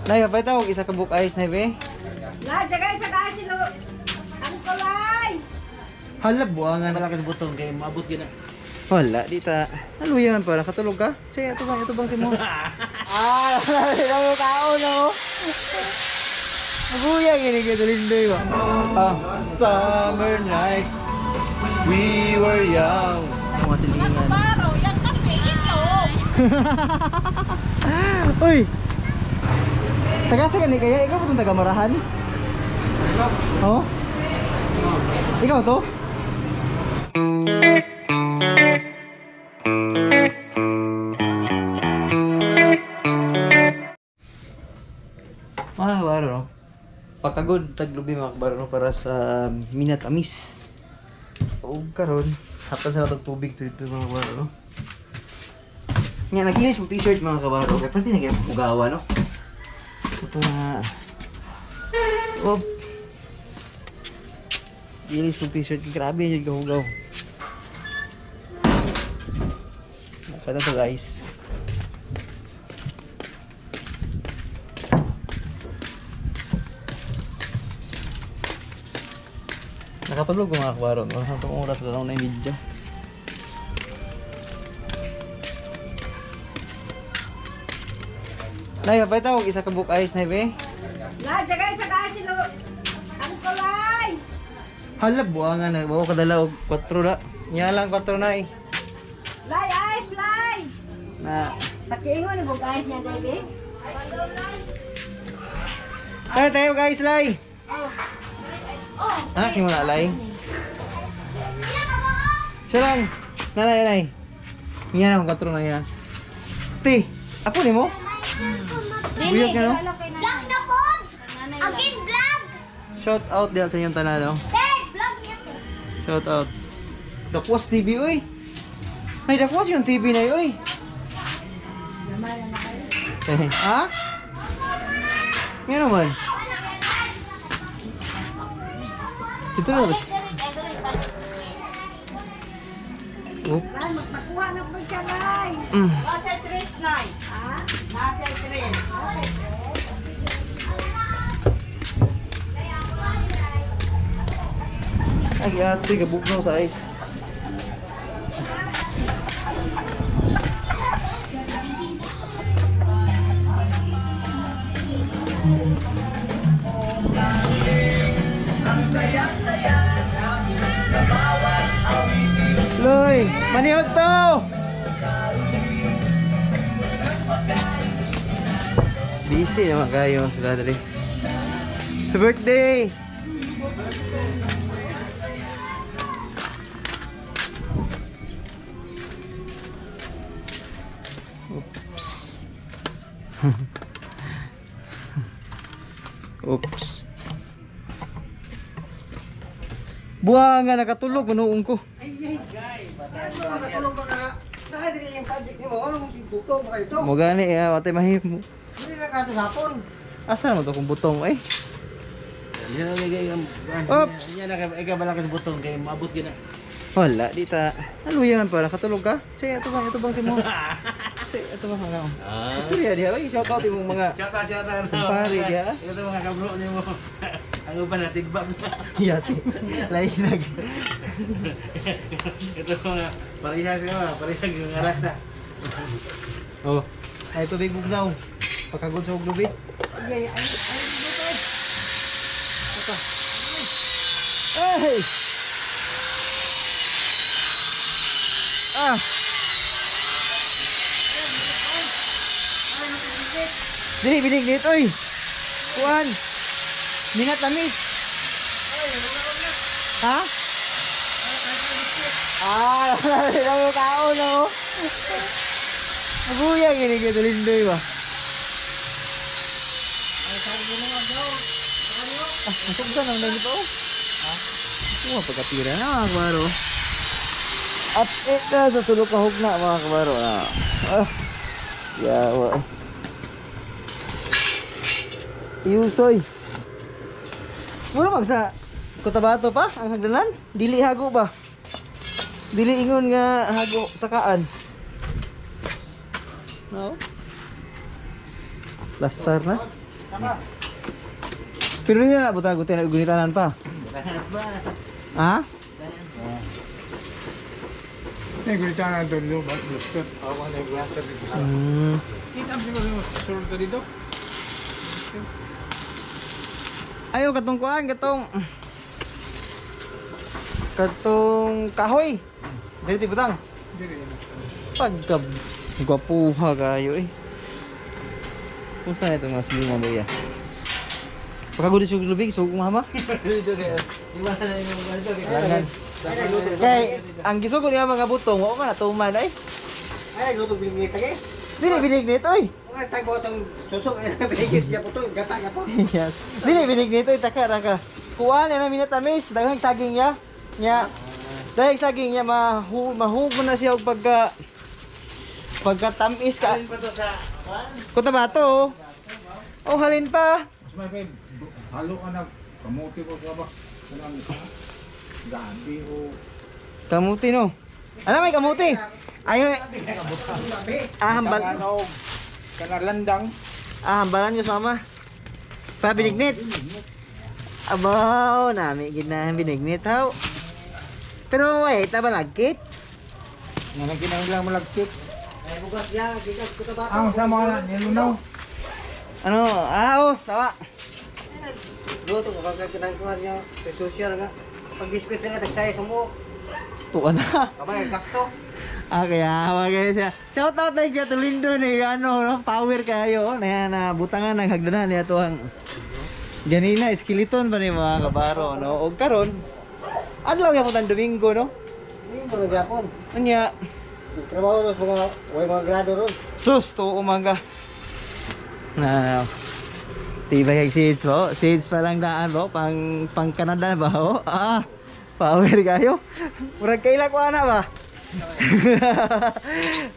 Nay, pa tawag isa ka book ice na be. La, jagay sa kasi lo. Ang kulay. Hala buangan. Malakas butong kay maabot yun na. Wala, di ta. Naluyan para katulog ka. Sige, ito bang si mo. Ah, wala tao no. Naguyang ini kita lindoy ba. Summer night. We were young. Mga silingan. Baro, yang kape ito. Uy. Taga sa kani kaya ikaw putong taga Marahan? Oh? Ikaw to? Mga kabaro, no? Pagkagod, taglubi mga kabaro, no? Para sa Minatamis. O karon, hatan sa natong tubig dito mga kabaro, no? Nga, nagilis yung t-shirt mga kabaro. Kaya pati nag-ugawa, no? Ito na. Op. Gilis yung t-shirt. Grabe yung gahugaw. Nakita to guys. Nakatulog ko mga kabaro. Itong oras lang na yung video. Nay, pa tawag isa ka book ice na be. La, jagay sa kasi lo. Ang kulay. Hala buangan na. Bawa kadala og 4 na. Nya lang 4 na eh. Lay, ice, lay. Na. Takiingon ni guys niya, baby. Tayo guys, lay. Ah, kimo na lay. Isa lang. Nanay. Nya lang 4 na ya. Ti, ako ni mo? Buyog ka no? Vlog na po! Again, vlog! Shout out diyan sa inyong tanan, no? Hey, vlog niya po! Shout out. Dakwas TV, uy. Ay, dakwas yung TV na yun, uy. Ha? Nga naman. Ito na. Oops. Magpakuha na po siya, lay. Nasa 3 na. Ha? Nasa 3. Ay, ate, kabugnaw sa ice. Loy, maniog to! Busy naman kayo sila dali. Happy birthday! Oops. Oops. Buwa nga nakatulog, manuong ko. Nakatulog ba nga? Nakadiri yung project niyo mo. Ano mong sigbuto ba kayo ito? Mo gani, watay mahimo. Hindi na kato hapon. Asa mo to kung butong eh? Yan ang nagay ang... Oops. Yan ang malakas butong kay maabot yun na. Wala, di ta. Naluyan para katulog ka. Sige, ito bang si mo. Sige, ito bang ano. Gusto niya diha. Ay, shout out yung mga Shoutout. kumpare diha. Ito mga kabro niyo mo. Ang upan na tigbang. Yati. Lain nag. Ito mga parehas nga, parehas yung aras na. Oh. Ay tubig bugnaw. Pagkagod sa uglubi. Ay, Hey! Ah! Dili biniglit oy. Kuan. Minat tamis. Ha? Ah, wala tao no. Naguyang ini kita lindoy ba? Ah, masuk ka nang dito. Ha? Wah, pagkatira na mga kabaro. At ito sa tulog kahog na mga kabaro na. Ah. Yawa. Iusoy. Mura magsa Cotabato pa ang hagdanan? Dili hago ba? Dili ingon nga hago sakaan. No? Lastar na. Pero hindi na buta gutin na gunitanan pa. Ha? Nih gue cara dulu buat booster. Awal yang booster di pusat. Kita siguro sulit dito. Ayo katong kuan, katong kahoy. Dili ti butang. Jadi Pagka gwapuha kayo eh. Kung saan ito mga silingan ba ya? Pagkagod sa lubig, so kumama. Kay ang gisugod nga mga butong, wala man natuman ay. Ay, luto binig tagay. Dili binig nito ay. Mga tagbo tong susok binig niya po to, gata niya po. Yes. Dili binig nito ay takara ka. Kuan na minatamis, daghang saging niya. Nya. Daghang saging niya mahugo na siya og pagkatamis ka. Kuta ba to? Oh, halin pa. mas may kay halo ka na kamuti ko sa ba. Kanang gabi o Kamuti no. Ano may kamuti? Ayun. Hambal. ano kana landang. Hambalan nyo sama. Pa binignit. Abaw, nami gina binignit haw. Pero wait, taba lagkit. Nga kinahanglan malagkit. Ay, bugas niya, gigas ko ba? Ang sama na nilunaw. Ano? Oh, tawa. Luto ko pag kinangkuhan niya, sa social nga. Pag biskuit na nga, tagsaya sumuok. Tuwa na. Kabay, gasto. Kaya kaya siya. Shout out tayo kaya Tulindo ni ano, no? Power kayo. Na butangan naghagdanan niya to ang ganina skeleton pa ni mga kabaro, no? Og karon adlaw gyapon tang Domingo, no? Yung mga Japon. Unya, Trabaho ron mga grado ron. sus to umaga. Na tibay kag seeds po. Seeds pa lang daan po pang Canada ba ho? Power kayo. Murag kaila ko ana ba?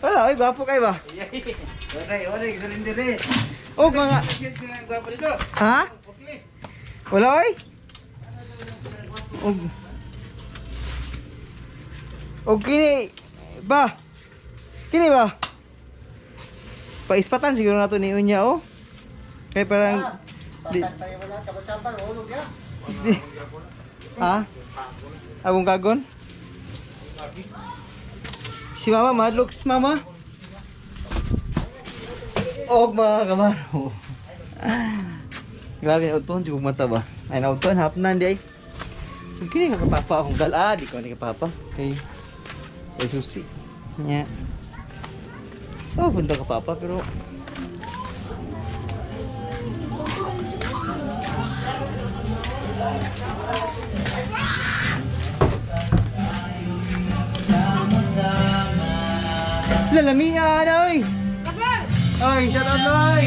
Wala, oy gwapo kay ba? Wala, excelente rin. Og mga Gwapo dito. ha? Wala oy. Og kini ba? Kini ba? Paispatan siguro nato ni unya oh. Kay parang di, Tayo wala, kapag-sampang, ulog yan. di, ha? Abong kagon? Si mama, madlok si mama. Og mga kamaro. Grabe na uton, di ko mata ba? Ay na uton, hapnan di ay. Kini ka kapapa akong gala, di ko ni kapapa. Kay susi. Nya. Oh, punta ka papa pero lalamian oy. Oy, shout out oy.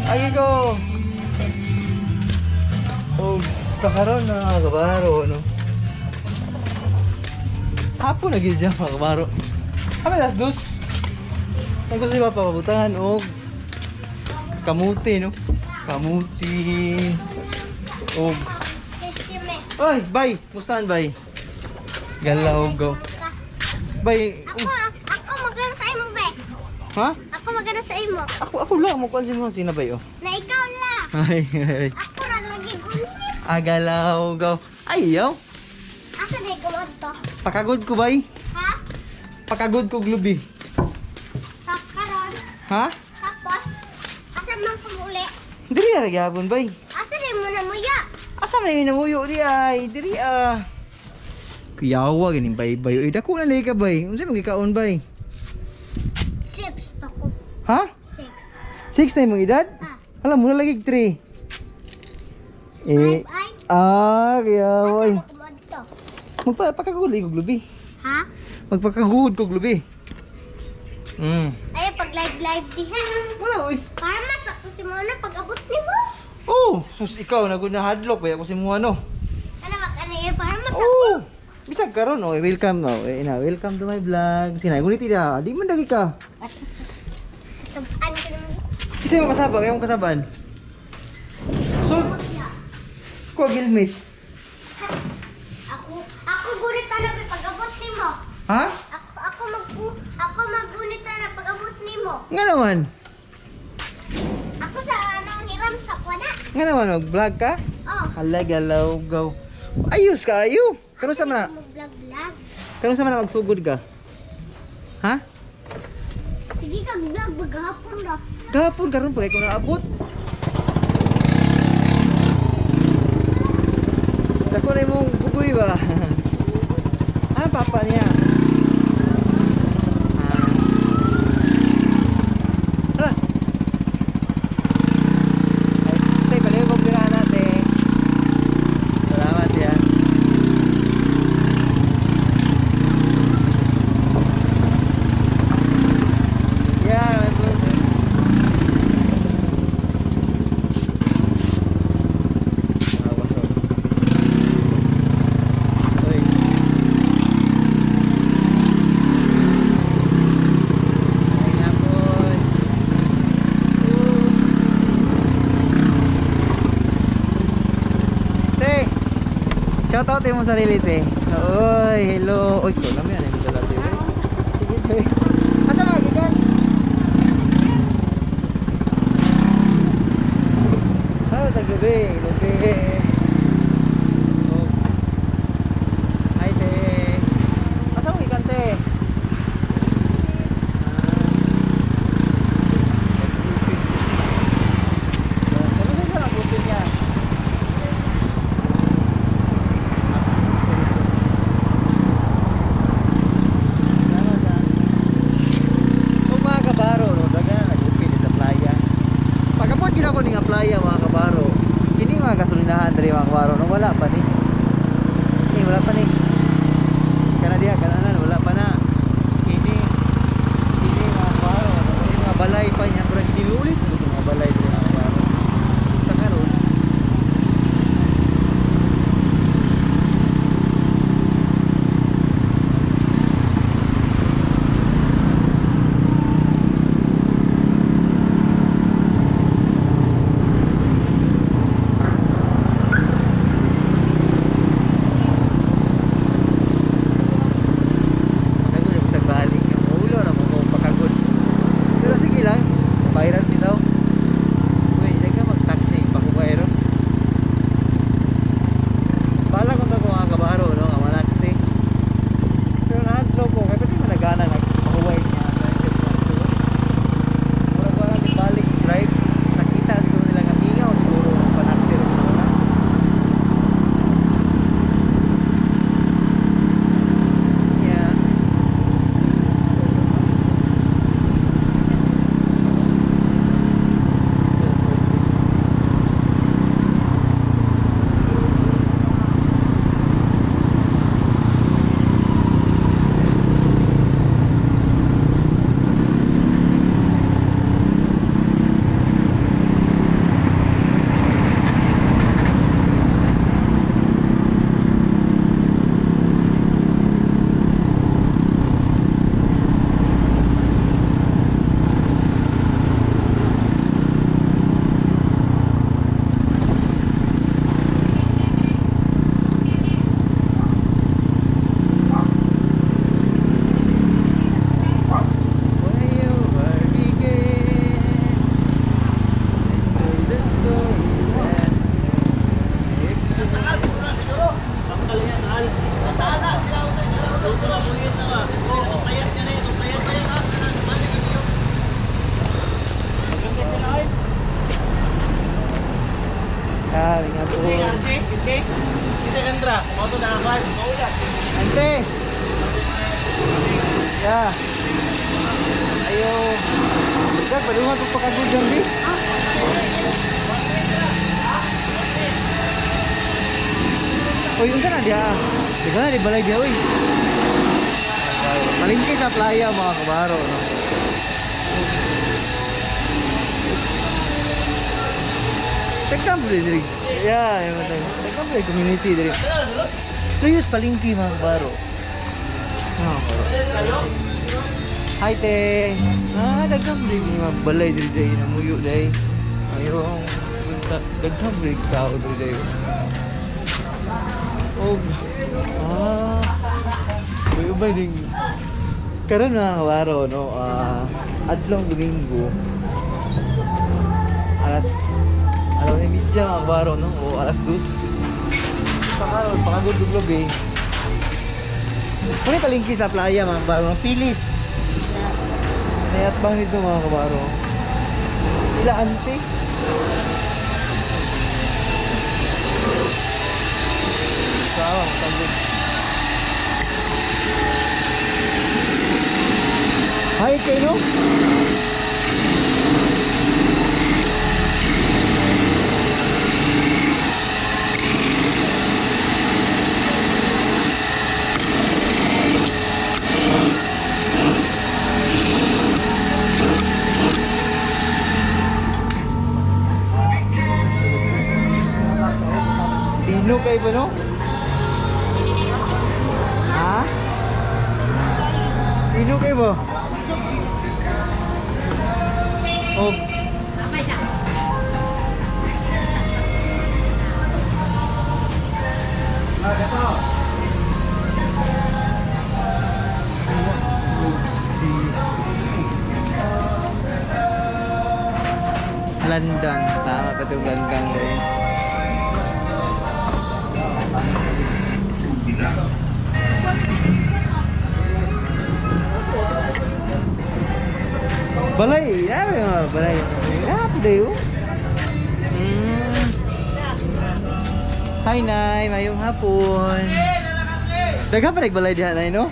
Agi ko. Oh, sa karon na kabaro no. Hapon na gid mga kabaro. Kami las dos. Ang gusto ba papabutan og kamuti no. Kamuti. Og oy, bay, mustaan bay. Galaw go. Bay. Ako magana sa imo, be. Ha? Ako magana sa imo. Ako lang mo kuan mo sinabay oh. Na ikaw lang. Ay, ay. Ako ra lagi gunit. Agalaw go. Ayaw. Asa di gumod to? Pakagod ko bay. Ha? Pakagod ko glubi. Karon. Ha? Tapos, asa man pumuli? Diri ra gyapon bay. Asa di mo na muya? Asa man ni namuyo di ay? Diri Kuyawa ganing bay-bay. Oy, dako na lay ka bay. Unsa magikaon bay? 6 to ko. Ha? 6. 6 na imong edad? Ah. Hala, mura lagi 3. Eh, Ay, kuyawa. asa mo gumod to? Magpakagod ko glubi. Ha? Magpakagod ko glubi. Ay, pag live diha. Wala oy. Para masakto si Mona pag abot ni mo. Oh, sus ikaw nagud na hadlock ba ako si mo ano? Ano ba kanaya para masakto? Oh. Bisag karon oh, welcome oh. Welcome to my vlog. Sinay gunit ida. Di man dagi ka. Sabaan ka naman. Kasi mo kasabang, ayaw mo kasaban. So, ko gilmate. Ako gunit na pag abot ni mo. Ha? Ako magunit na pag abot ni mo. Nga naman. Ako na. Nga naman, mag-vlog ka? Oh. Hala, galaw, go. Ayos ka, ayo. Karon sa man na, Mag-vlog-vlog. karon sa man na magsugod ka? Ha? Sige ka, vlog. Maghapon na. Gahapon karon pa kay ko naabot. Dako na imong bugoy ba? Ah, papa niya. Ah. Tay, pala yung pagpirahan natin. Salamat yan. Yeah, my brother. Oy. Ay, hapon. Te, shout out mo sarili, te. Oy, hello. Oy, ko lang yan. Hindi ka lang, te. Sige, te. Asa mga gigan? Ah, tagabi. Gabi. Oh. Hi, te. Asa mo gigan, te? Ano sa sarang butin niya? Kung mga kabaro, no, daga nag-upin sa playa. Pagkapot yun ako ng playa, mga kabaro. Kini mga gasolinahan dari mga kabaro, no, wala pa ni. Wala pa ni. Kana diha, kananan, wala pa na. Kini mga kabaro, no, yung mga balay pa niya, pero hindi ulis mo itong mga balay dari mga kabaro. Sa karon. Pagkagod yung tagbalik. Ulo na mo pagkagod. Pero sige lang, bayaran bitaw. Uy, hindi ka mag-taxi, pakukwairo. Bala kung ito mga kabaro, no, nga malaksi. Pero nahadlo ko, kaya pati malagana, nagpakuway niya. Mura ko lang balik drive, nakita siguro nila nga mingaw, siguro panaksi rin mo na. Yeah. nga po. Kita Kendra, mau tuh dah kan? Mau dah. Ante. Ya. Ayo. Dak baduha ko pakagud di. Uy, unsa na dia? Di ba di balay dia uy. Palingki sa playa mga kabaro no. Tekam boleh diri. Ya, yang penting. Tekam boleh community diri. Luyos palingki mga kabaro. Oh, Hi te. Dagam din mga balay diri day na muyo day. Ayo, dagam din tao diri day. Oh. Ubay ding. Karon na kabaro no. Adlong Domingo. Alas lang mga kabaro, no? O alas 2. Pakaroon, pakagod ng gabi. Kung palingki sa playa mga kabaro, pilis. Nayat bang nito mga kabaro? Ila ante? Sawa, pagod. Hi, Keno. Pino kayo ba, no? Ha? Pino kayo ba? Oh. Landang, tama ka itong landang dahil. Balay, apa yang balay? Apa deh yuk? Hai Nay, mayong hapon. Daghang pa balay diha Nay no?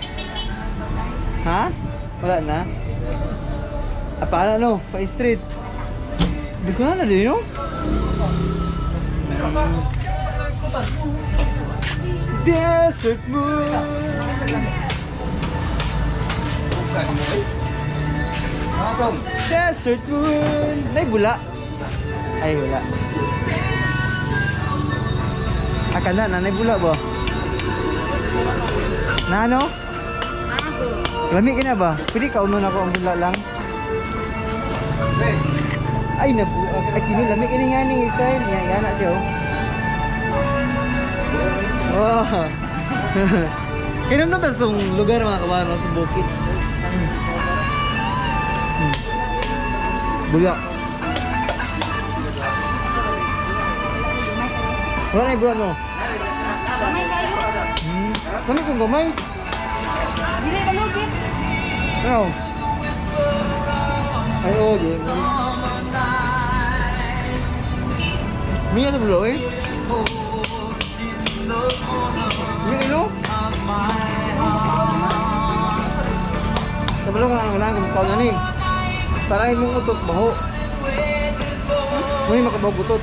Ha? Wala na. Apa ana no? Pa street. Daghang na din no? Desert moon. Desert moon. Nay bula. Ay wala. Akala na nay bula ba? Na ano? Lami ka na ba? Pwede ka unon ako ang bula lang. Ay na ay kini lami kini nga ning style nya yana siya oh. Wow. Kinom na tas tong lugar mga kabaro sa bukid. Bula. Wala na bro no? Kami kung gamay? Dili ka lugit. Ano? Ay oo, di. Miya sa bulo eh? Miya ilo? Sa bulo ka nga kung kau na ni. Para imong utot baho. Muni makabaw utot.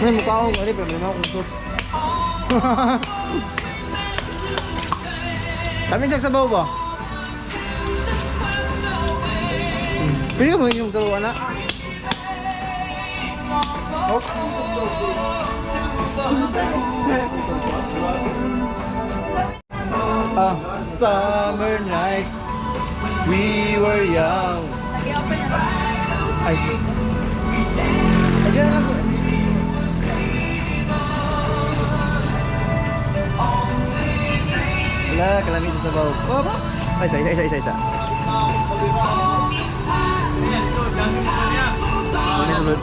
Muni mukaong ani problema akong utot. Kami nagsabaw ba? Pwede mo yung turuan na? Summer night, we were young. Ay. Ayan lang. Wala, kalamit sa sabaw. Oh, ay, isa. Ano yung sulod?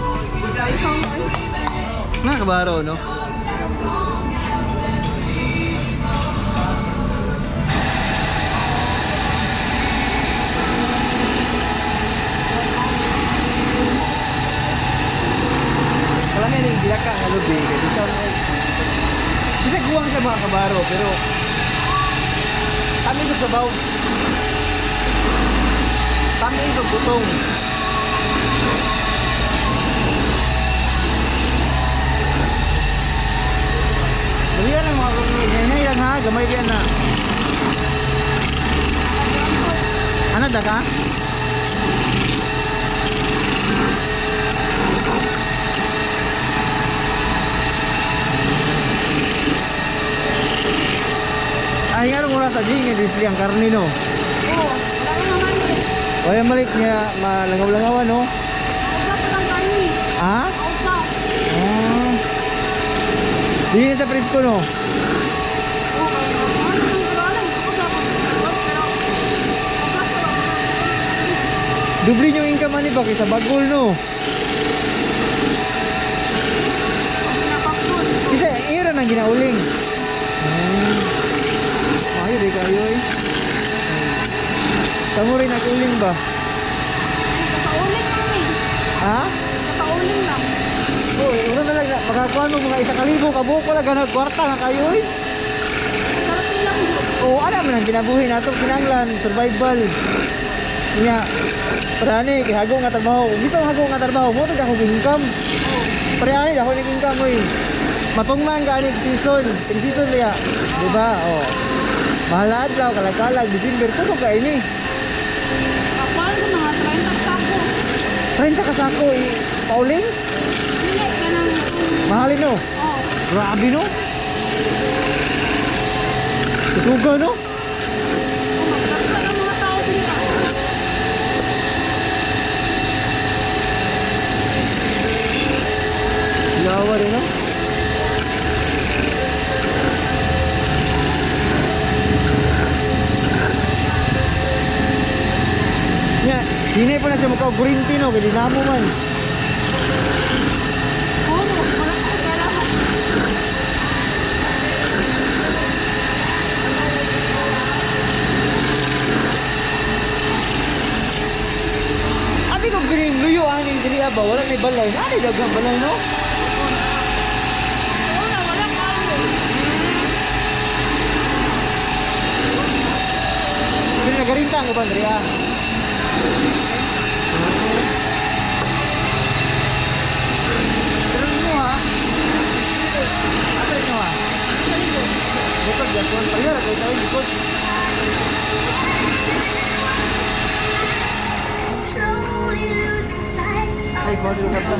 Nakakabaro, no? Kalami yan yung bilaka nga lubi. Bisa guwang siya mga kabaro, pero kami isog sabaw. Kami isog butong. Dalihan ang mga ngayon lang ha, gamay diyan na. Ano daga? Ay nga mura sa ding display ang karne no. Oo, wala ka naman eh. Wala malit niya malangaw-langawan no. Ausa pa lang kani. Ha? Ausa. Di na sa presko no. Oo, ano nang kuralan? Pero Dubli yung income ani ba kaysa bagol no. nang ginauling. Mayo di kayo eh. Kamu rin nag-uling ba? Nakauling lang eh. Ha? Nakauling lang. Oh, una na lang makakuha mo mga 1,000 kabuok wala ganag kwarta nga kayo eh. Sarap lang yun. Oh, alam man ang kinabuhi nato kinanglan, survival. Nya. Parani kay hago nga trabaho. Dito hago nga trabaho mo to ako income. Parani ako ning income oy. Matungman ka aning season. Season liya. Di ba? Oh. Mahal adlaw kalag-kalag December to ka ini. Kapal ko mga 30 sako. 30 ka sako eh. Pauling? Hindi ka nang... Mahalin no. Oh. Grabe no. Tutuga no. Magkaksa ng mga tao dito. Yawa rin no. Nya, hinay po na siya mukha green tea no, kaya dinamo man. Oo, wala ko kailangan. Abi ko green luyo ani diri ba wala may balay. Ani daghang balay no. Wala kayo. Diri nagarinta ang uban diri ah. Pero mo ha. Asa ito ha? Bukod yapon. Payar kay tayo likod. Ay, kuha dito ka pa.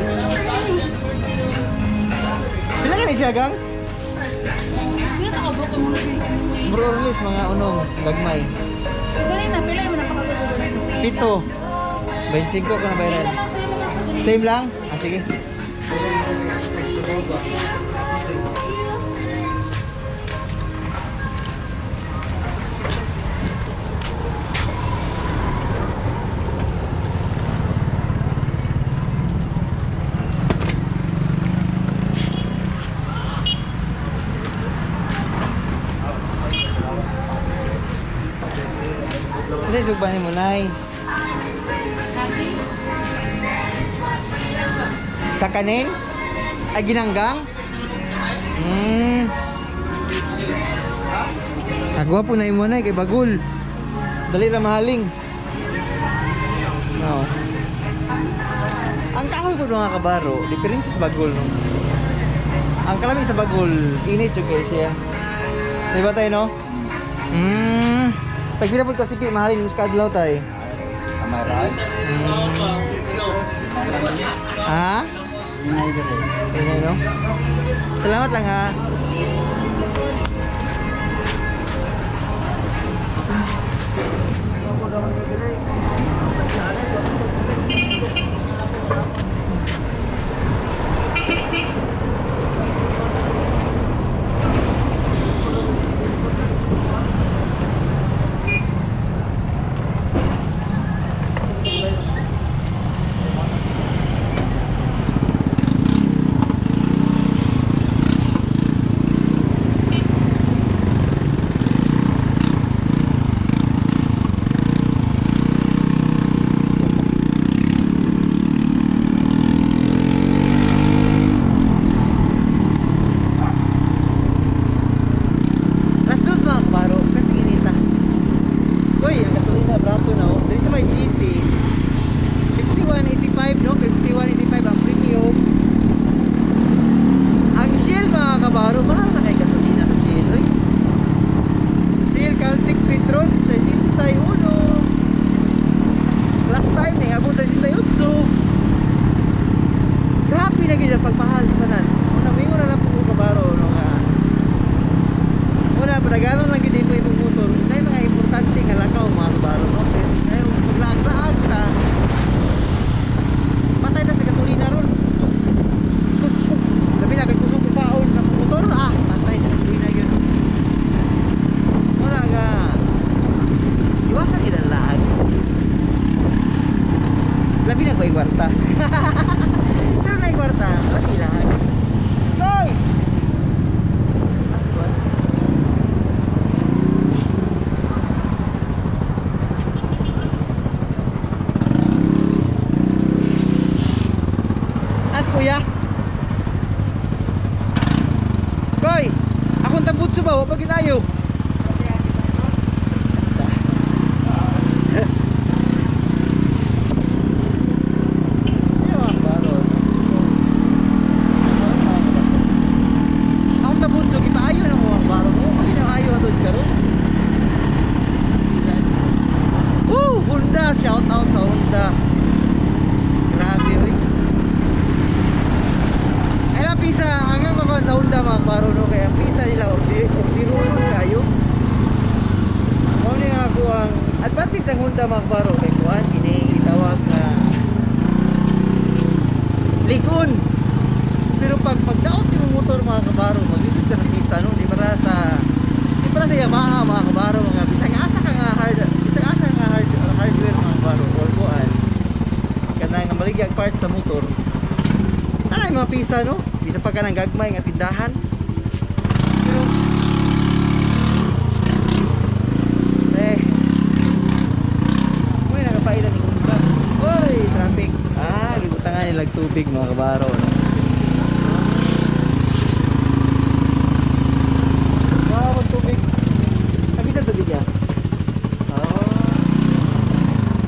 Pila ka ni siya gang? Hindi na nakabuko mo. Bro release mga unong gagmay. Galing na, pila yung nakapagulog. Pito. 25 ko na bayaran. Same lang? Ah, sige. Kasi sugbanin mo, Nay. Kakanin? Ay, ginanggang? Agwa po na imo na kay bagul. Dali ra mahaling. No. Ang kahoy po mga kabaro, diferensya sa bagul no. Ang kalamig sa bagul, init yung kay siya. Di ba tayo no? Pagpila po kasi mahalin mas kadlaw tayo. Ha? Inay no? Salamat lang ha. Pagmahal sa tanan. Una mingo na lang po kabaro no nga. Una padaganon lang gid mo imong motor. Nay mga importante nga lakaw mga kabaro no. Ay maglaag-laag ta. Patay ta sa gasolina ron. Kusog. Labi na kay kusog kaon na motor patay sa gasolina yun. Wala ga. Iwasan gid ang laag. Labi na ko kwarta. Pero na kwarta, lagi lang. Hoy! kuya. Koy, akong tabutso ba? Wapag ginayo. Akong tabutso, gipaayo na mo ang baro mo. Pag ayo atod karon. Woo! Honda! Shout out sa Honda. Grabe, uy. Ay lang pisa, hanggang kakuha sa Honda mga baro no. Kaya pisa nila, ordirunod kayo. Muna nga ako ang advantage sa Honda mga baro. Kaya kuhan, itawag na likon. Pero pag daot yung motor mga kabaro, mag-isip ka sa pisa no. Di para sa Yamaha mga kabaro, mga bisang asa ka nga hardware mga kabaro or kuan kanang nga maligyag parts sa motor. Ano yung mga pisa no? Bisa pa ka ng gagmay nga tindahan. Pero muna nakapaitan yung umbang. Oy, traffic. Gibutangan nilag tubig mga kabaro no? Tubig. Nakita tubig ya? Oh.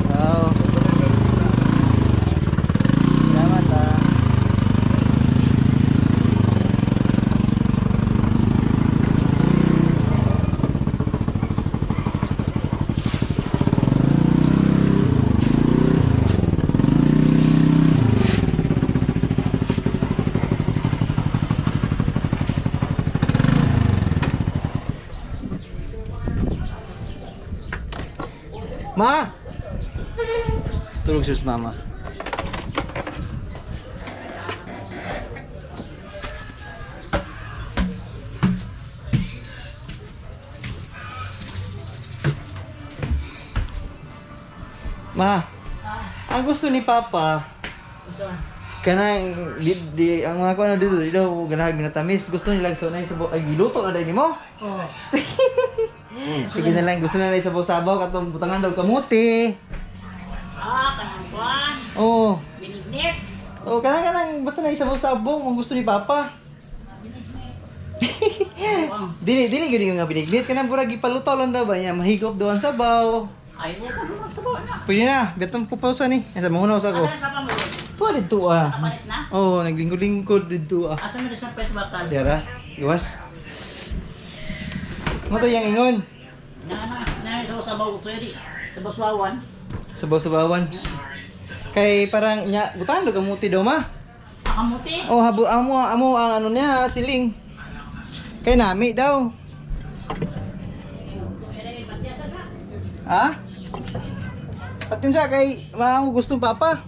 Wow. Salamat ah. Ma! Tulog siya sa mama. Ma! Ang gusto ni Papa kanang ang mga kuno dito daw ganahag ginatamis. Gusto nila sa nay sabaw ay giluto na dai nimo. Oh. Sige na lang, gusto na lang sabaw-sabaw katong butangan daw kamuti. Kanang buwan. Oo. Binignit. Oh, kanang basta na sabaw-sabaw ang gusto ni Papa. Dili gini nga binignit kanang pura gipaluto lang daw ba niya mahigop daw ang sabaw. Ay, mo pa sabaw na. Pwede na, betong pupausa ni. Asa mahunaw sa ko. Ano ka pa mo? Pwede dito ah. Kapalit na? Oo, naglingkod-lingkod dito ah. Asa mo sa pet bakal? Dara, iwas. Mo to yang ingon. Na sa sabaw ko di. Sabaw sabawan. Sabaw-sabawan. Kay parang nya butan do kamuti daw ma. Kamuti. Oh, amo ang ano niya siling. Kay nami daw. Ha? At yun siya kay mga gustong Papa.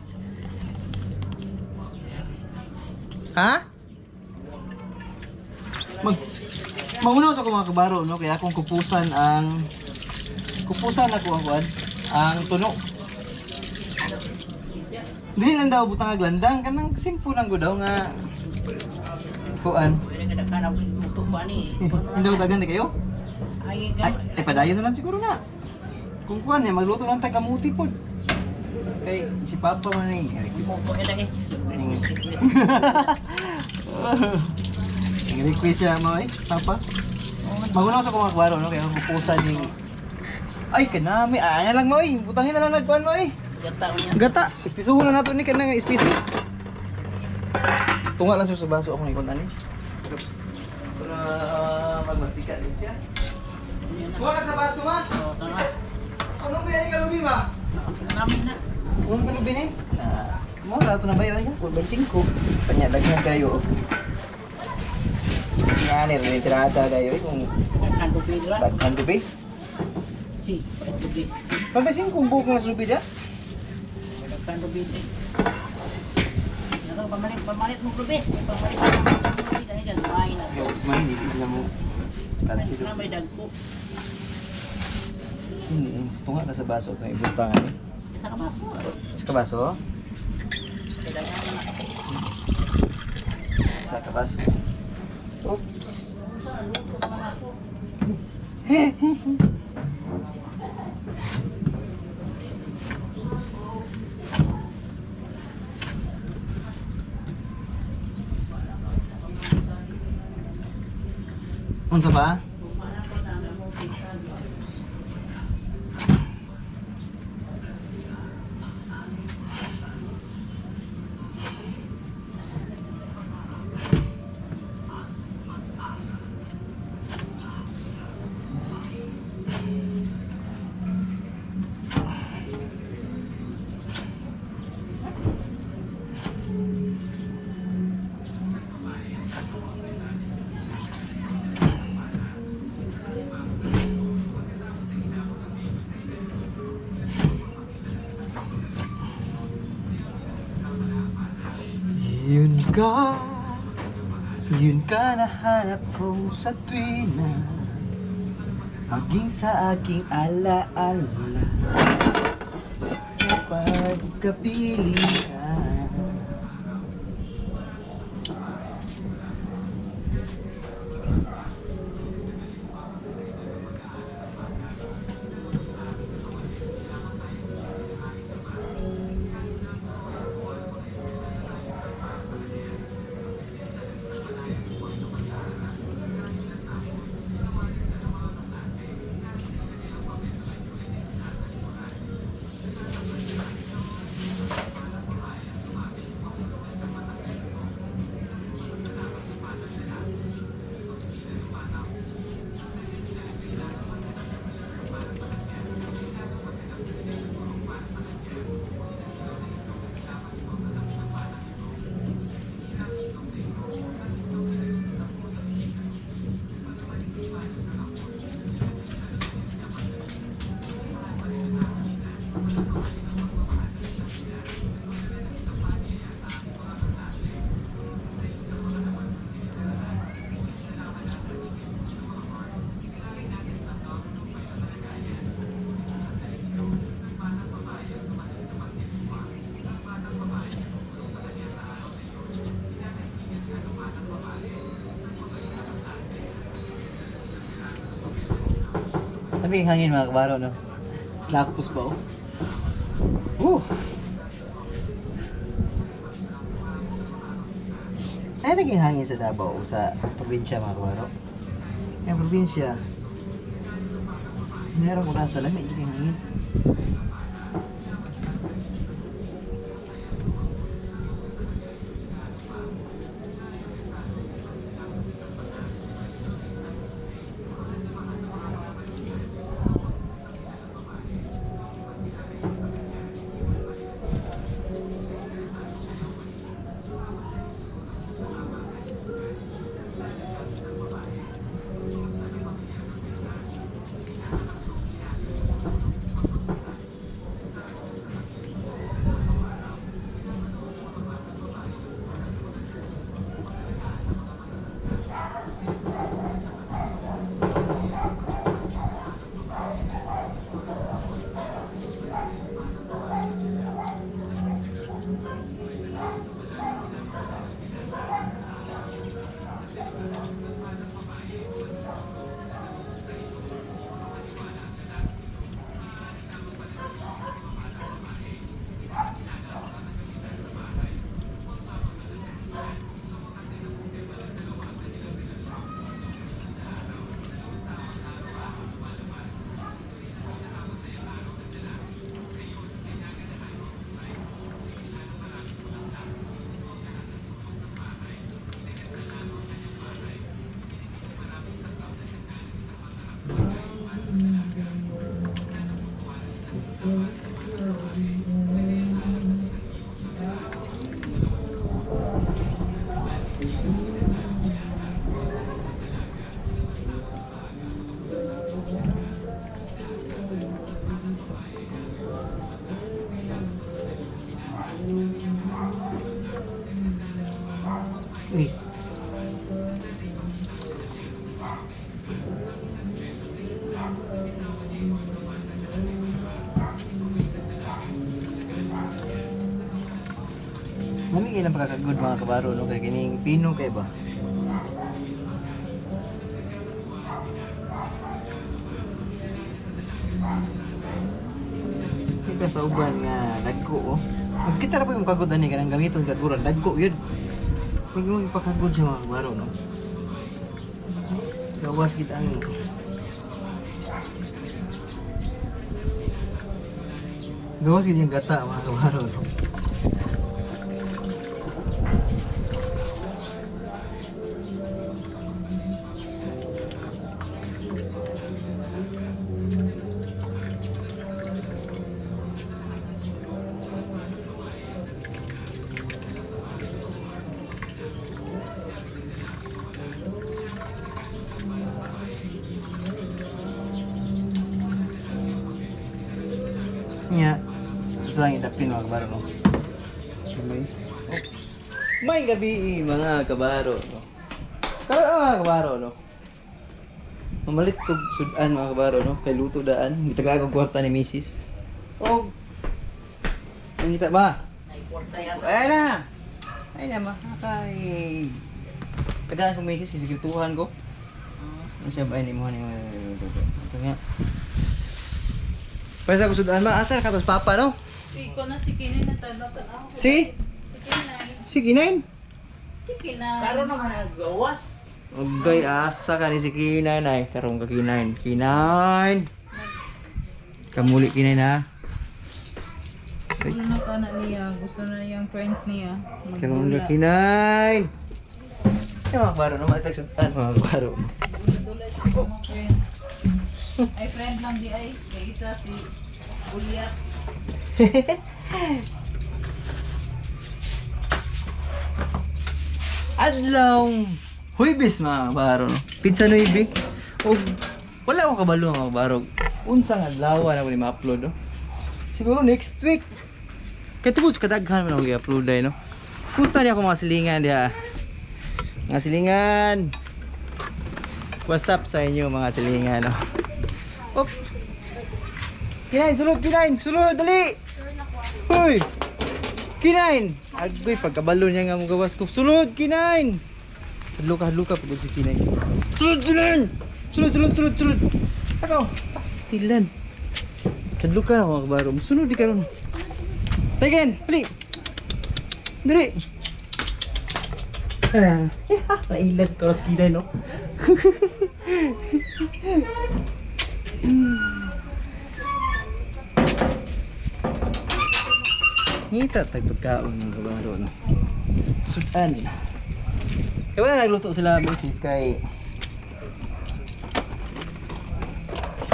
Ha? Magunaw sa ako mga kabaro no kaya akong kupusan ako ang kuan ang tuno. Dili lang daw butang aglandang kanang simple lang go daw nga kuan. Pwede ka na muto ba ni? Hindi daw dagan di kayo? Ay, Ay padayon na lang siguro na. Kung kuan niya magluto lang tayo kamuti pod. Kay si Papa man ni. muto lagi. Ang request siya mo Papa. Magunaw sa mga kabaro no kaya kupusan ni. Ay kanami ay lang mo butangin na lang nagkuan mo Gata niya. Gata, ispisuhon na nato ni kanang ispisi. Tunga lang siya sa baso ako ni kon ani. Para magmantika din siya. Tunga sa baso ma. Oh, tara. Anong pinili ka lubi ba? Namin na. Anong ka lubi ni? Mo ra to na bayaran niya, 4.5 ko. Tanya daghan kayo. Yan ni tirada dayo kung Kan dubi dira. daghan lubi. Si, dubi. Pagdasin kung buko na sa lubi dia. Kan dubi. Naro pamalit mo dubi. Pamalit mo dubi dani kan main na. Yo, man hindi sila mo. Tansi do. Na may dagko. Tunga na sa baso itong ibutangan ni. Isa ka baso. Sa baso? Sa baso. Oops. Unsa ba? Yun ka nahanap ko sa tuwina, maging sa aking alaala kapag kapiling ka. Sabi yung hangin mga kabaro, no? Slapos ba, oh? Woo! Ay, naging hangin sa Davao, sa probinsya mga kabaro. Yung probinsya, meron ko nasa lamig, naging hangin. Uy. Mami kailan pagkakagod mga kabaro, no? Kaya kining pino kay ba? Ika sa uban nga dagko, oh. Magkita ra po yung kagod ani kanang gamiton kaguran dagko yun. Pag mo ipakagod siya mga kabaro, no? Gawas kita ang gawas kita yung gata mga kabaro. No? Nya, sa lang idapin mga kabaro, no? May, oops. May gabi mga kabaro, no? Karoon mga kabaro, no? Mamalit ko sudan mga kabaro, no? Kay luto daan, hindi tagagag kwarta ni Mrs. Oh, nangita ba? Ay, kwarta yan. Ayan na! Ayan na, makakay. Tagaan ko Mrs. kasi gituhan ko. Ano siya ba? Ini mo ito nga. Pwede ko sudan ma, asar ka tos papa, no? Iko na si Kinay na tanong ako. Si? Si Kinain? Si Kinay. Karon naman nagawas. Ugay, asa ka ni si Kinain ay. Karong ka Kinain. Kinain! Kamuli Kinain ha. Ano na ka na niya, gusto na niyang friends niya. Karong ka Kinain! Ay mga kabaro naman, tagsudan mga kabaro. Oops. Ay, friend lang di ay. Kay isa si Uliat. Adlaw Huibis mga kabaro, no? Pizza Nuibi. O wala akong kabalo mga kabaro. Unsang adlaw na ko ni ma-upload, no? Siguro next week. Kaya tubod sa kadaghan man ako i-upload ay, no? Kumusta niya ako mga silingan diha? Mga silingan. What's up sa inyo mga silingan, no? Op. Kinain, sulod, kinain. Sulod, dali. Hoy. Kinain. Agoy, pagkabalo niya nga mo gawas ko. Sulod, kinain. Luka pagod si kinain. Sulod, kinain. Sulod. Ako, pastilan. Kadluka na mga kabaro. Sunod di karon. Tegen, dali. Dali. Nailan to sa kinain, no? Ngita tag pagkaon ng kabaro, no? Sudan. Kaya wala nagluto sila misis kay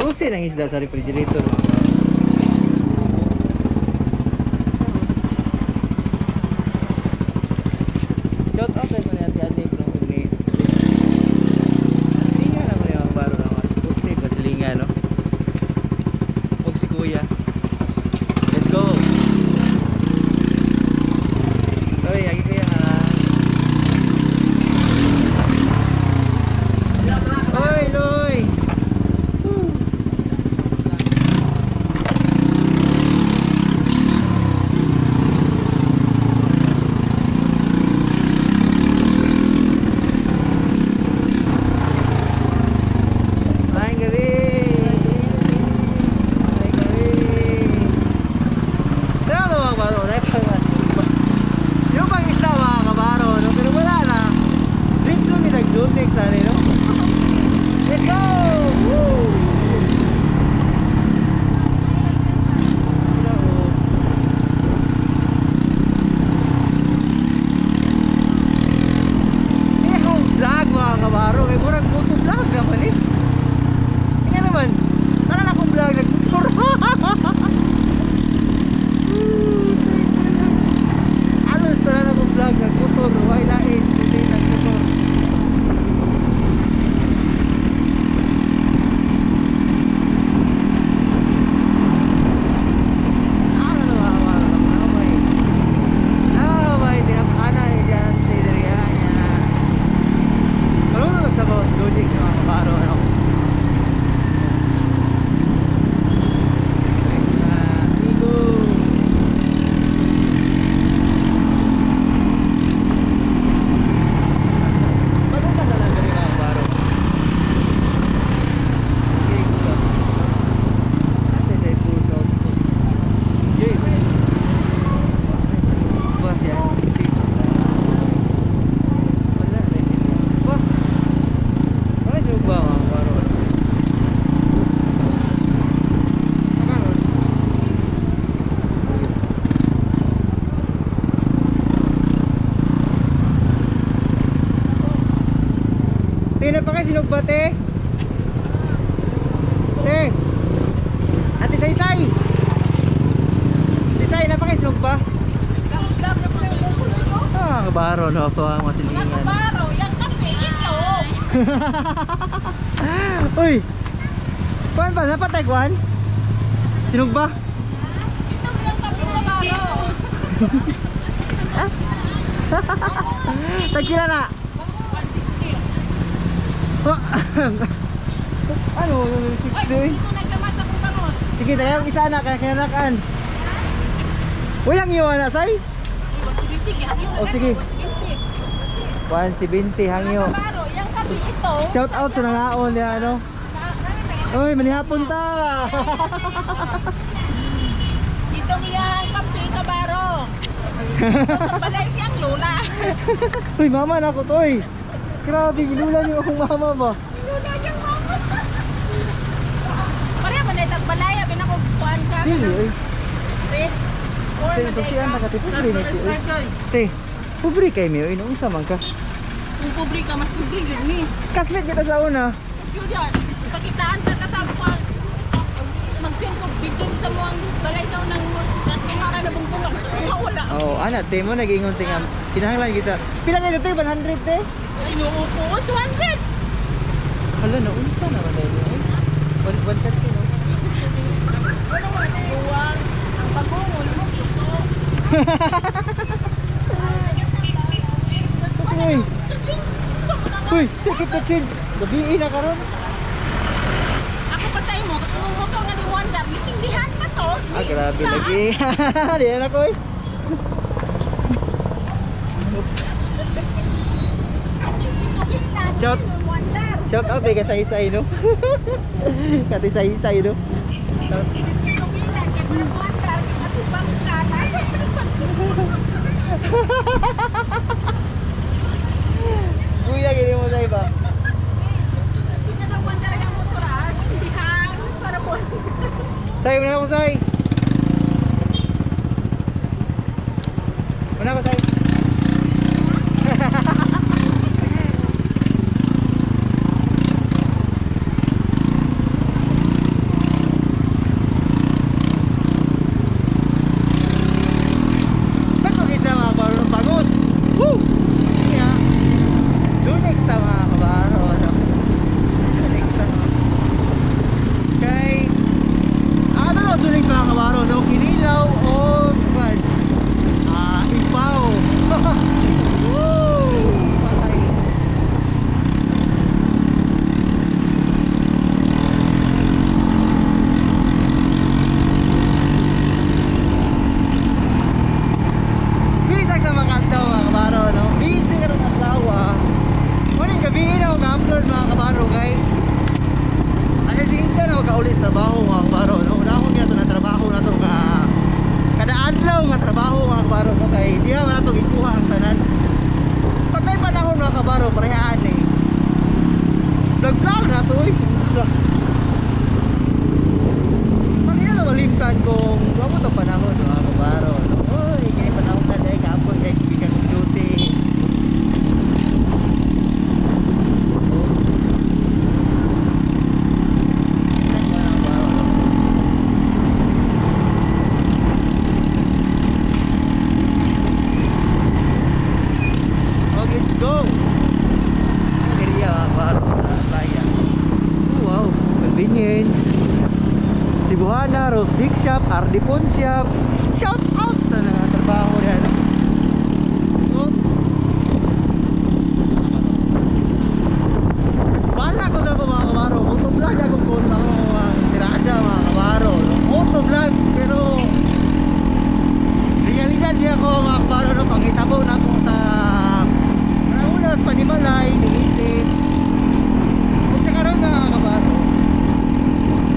Usin ang isda sa refrigerator. Shout out kay mga ate-ate from ni. Silingan ako yung kabaro ng mas puti pa silingan, no? Huwag si kuya. Let's go! Oy, agi kuya ha. Oy, Loy! na pa kayo sinugba, te. Te. Ate Saysay. Ate Say, na pa kayo sinugba. Vlog na pala yung kulo nyo. Ah, kabaro, no? Ito ang mga Mga silingan. kabaro, yung kape, ito. Uy! Kuan ba? Napatay kuan? Sinugba? Ito yung kape, kabaro. Tagkila na! 160. Ano? Ay, dito naglamas akong bangon. Sige, tayo isa na, kaya kinanakaan. Uy, ang iwan na, Say? 170, hangyo na Oh, sige. 170. 170, hangyo. Kabaro, yung kape, ito. Shout out sa nangaon niya, ano? Uy, manihapon ta! Itong yung kape, kabaro. Ito sa balay siyang lula. Uy, mama na ako to, uy! Grabe, ginulan niyo akong mama ba? Lula siyang mama. Pareha man na itang balay, abin ako kuhaan ka. Dili, uy. Red, or Te, kasi ang nakati, pobre na ti, uy. Te, pobre kayo niyo, uy. Nung isa man ka. Kung publi ka, mas publi yun ni. Kasmet kita sa una. Yun yan. Pakitaan ka kasama ko. Mag-send ko video sa mo ang balay sa unang kumara na bungkong. Wala. Oo, ana, te mo nag-ingon tinga. Kinahanglan kita. Pila kayo dito, 100 te? Ay, nuupo. 200. Hala, naunsa na man dahil yun. 130, no? Ano mo, iwang. Ang pagungol mo, suso. Uy, Suso mo na nga. uy, sakit na chins. Gabiin na karon. Ako pa sa imo, katulong mo to nga ni Wonder. Nisindihan pa to. Ah, grabe lagi. Diyan ako, uy. Shout- Wonder. Shout out eh, kasay-say, no? Katisay-say, no? Shout- Kuya, gini mo sa iba. Say, muna ako, say. Muna ako, say. Ba't kung isa mga kabaro pagos? Woo! Yeah. Do next time mga kabaro, ano? Do next time. Kay ano no, do next mga kabaro, no? Kinilaw o kwan? Ipaw. Woo! Patay. Bisag sa Makandaw mga kabaro, no? Busy ka ng asawa. Muling gabi na ako ka-upload mga kabaro kay kasi sinta na ako kaulit sa trabaho mga kabaro, no? Una akong ginato na trabaho na to ka kada adlaw nga trabaho mga kabaro, no? Kay di naman na to gikuha ang tanan. Pag may panahon mga kabaro, parehaan eh. Vlog-vlog na to eh. Sa pag ina na malimtan kung wala to panahon mga kabaro, no? Uy, kaya panahon na dahil ka-upload kay kibigan ng duty. Okay, let's go. Area Baro Bayan. Oh, wow, convenience. Cebuana, Rose Big Shop, Ardipon Shop. Shout out sa nagatrabaho niya, no? Oh. Wala ko na ko mga kabaro. Motovlog ako kung ako ang tirada mga kabaro, no? Motovlog, pero realidad niya ako mga kabaro, no? Pangitabaw na ako sa Unas, Panimalay, Dinisis. Kung sa karoon mga kabaro,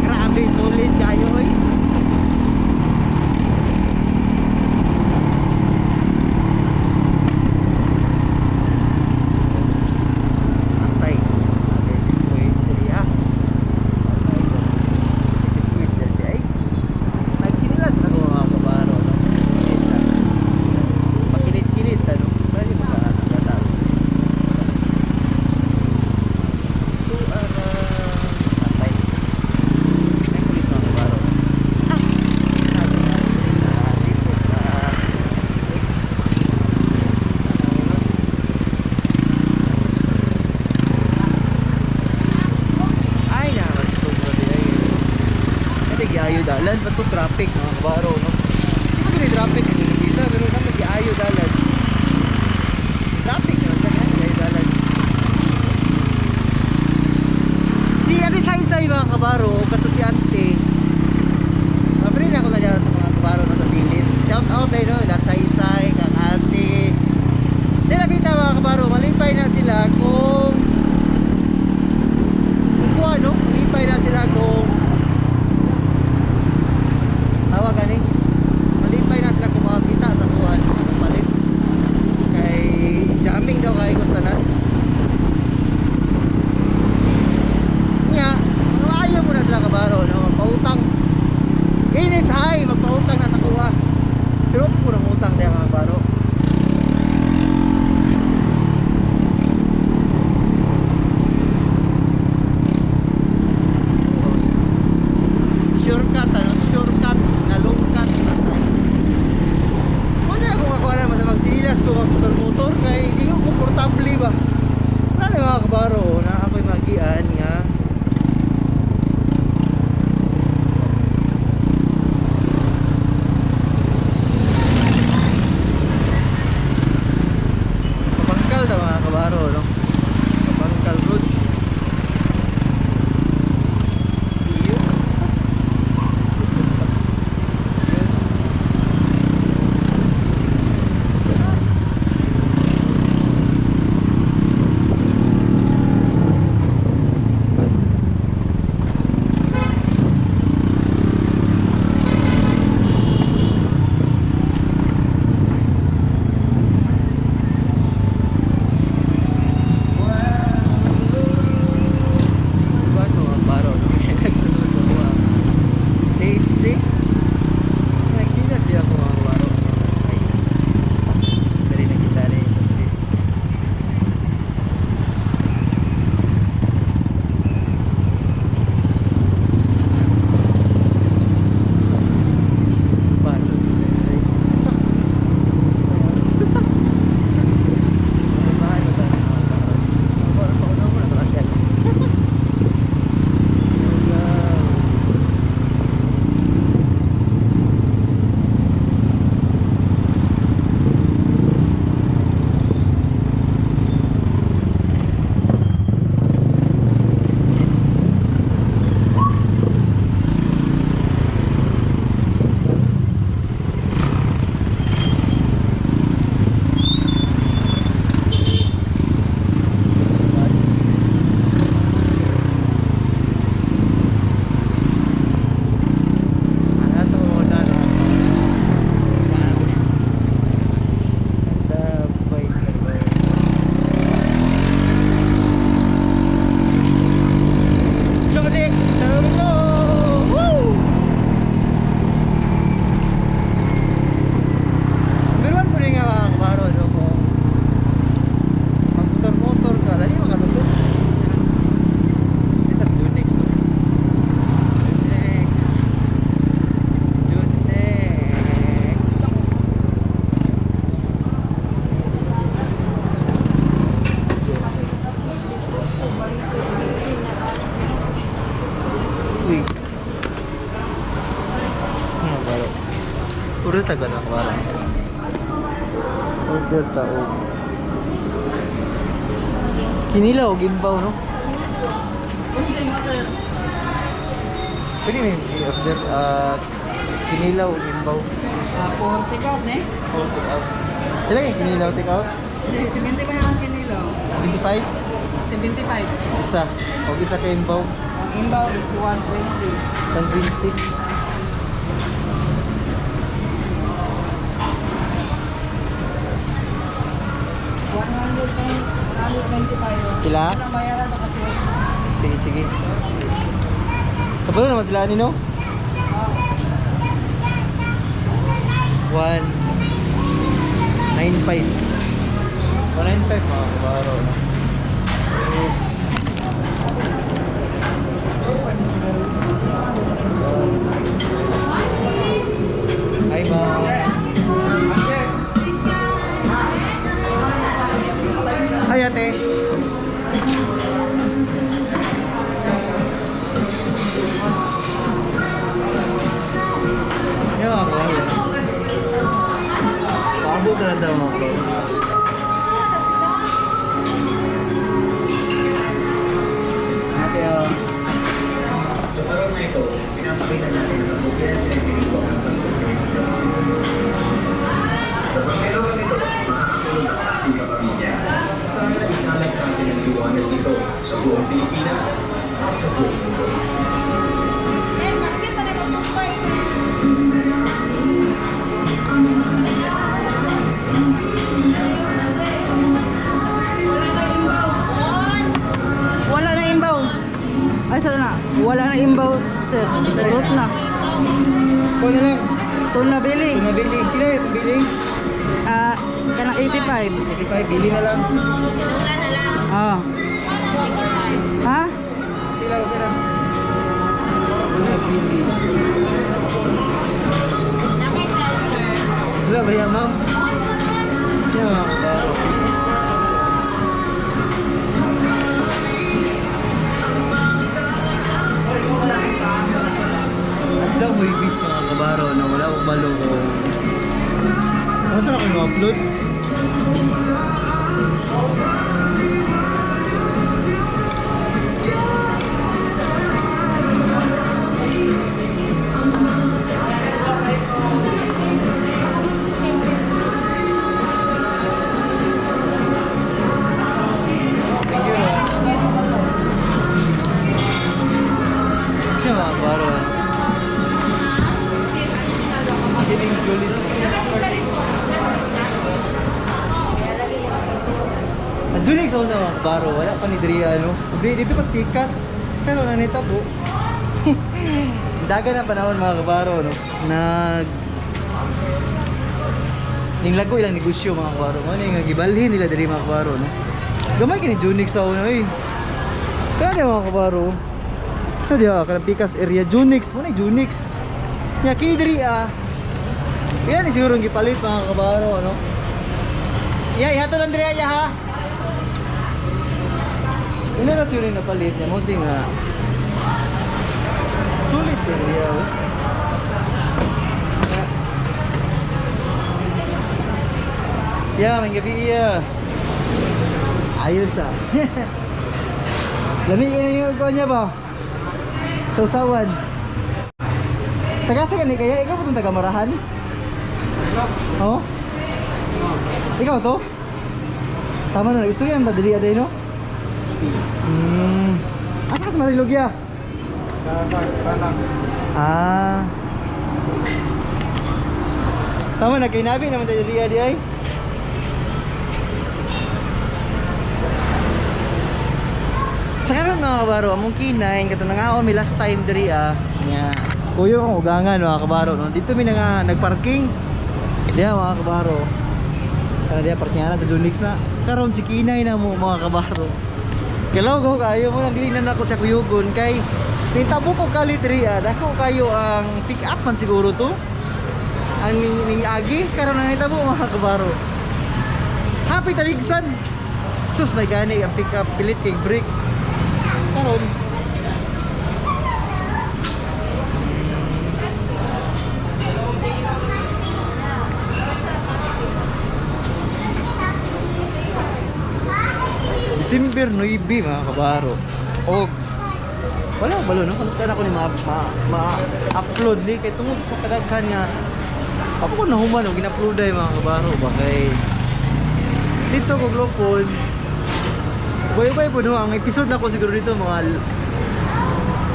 grabe, solid kayo, oy. dalan pa to traffic mga kabaro no. Di ba gini traffic kita pero naman giayo dalan. Traffic na sa giayo dalan. Si Ate Saysay mga kabaro kato si Ante. Mabri na ako na dyan sa mga kabaro na sa Pilis. Shout out eh no, lahat Saysay, kang Ate. Di nakita mga kabaro, malipay na sila kung ano, malipay na sila kung tawag gani. Malipay na sila kung makakita sa kuhan ng palit. Kay jamming daw kay Gustanan. Nga, maayo mo na sila kabaro no, magpautang. Init hay, magpautang na sa kuha. Pero purang utang din mga kabaro. Shortcut ano, shortcut na long cut na tayo. Wala ako kakuha naman sa magsinilas ko mag-motor kay hindi ko komportable ba. Wala na mga kabaro na ako'y magian nga Kapangkal na mga kabaro no. Kapangkal road. Order taga na wala. Order tao. Kinilaw gimbaw no. Pwede may order kinilaw gimbaw. For take out ne? Oh, take out. Ilan yung kinilaw take out? 75 ang kinilaw. 25? 75. Isa. O isa kay imbaw. Inbound is 120. 126. Kila? Sige, sige. Kabalo naman sila nino? 195. 195 mga kabaro no? Hi ma'am. Hi ate. Wala na inbound. Ay, saan na? Wala na inbound, sir. Sarot na. Ikaw na lang. Ito na, Billy. Ito na bili. Kila ito bili. Kanang 85. 85, bili na lang. Ah. Ha? Sila, okay na. Ito na bili. Sila ba yan, ma'am? Yan, mga kabaro. At daw may bis mga kabaro na wala akong malugong. Ano saan ako yung upload? Thank you. Siya mga kabaro. Kidding police. Anjunig sa una mga kabaro, wala pa ni Dria ano. Dito pas pikas, pero nanita po. Daga na panahon mga kabaro no. Ninglago ilang negosyo mga kabaro. Ano yung gibalhin nila diri mga kabaro no. Gamay kini Junix sa una eh. Kaya mga kabaro. So dia kanang pikas area Junix, mo na Junix. Nya kini Dria. Yan siguro gipalit mga kabaro no. Ihato lang Dria ya ha. Ini na siya na palit niya, mo nga sulit din niya oh. Yeah, may gabi iya. Ayos ah. Lamig na yung ko niya ba? Sausawan. Tagasa ka ni kaya, ikaw ba itong taga-marahan? Oo? Ikaw to? Tama na, istorya ang dadali aday no? Asa ka sa Marilugya? Ah. Tama na, kainabi naman tayo diri ay. Sa karon mga kabaro, among kinain kato nga ako mi last time diri nya. Kuyo ang ugangan mga kabaro no. Dito mi nga nagparking. Diya mga kabaro. Kana diya parkingan sa Junix na. Karon si kinay na mo mga kabaro. Kalaw ko kayo mo naglinan ako sa Kuyugon kay tabo ko kali diri dako kayo ang pick up man siguro to. Ang ning agi karon na nitabo mga kabaro. Happy taligsan. Sus may gani ang pick up pilit kay brake. Karon December 9 mga kabaro. Og wala balo no kung saan ako ni ma-upload ni kay tungod sa kadaghan nga ako ko nahuman og gina-upload ay mga kabaro bakay dito ko glopon. Bye-bye po no, ang episode na ko siguro dito mga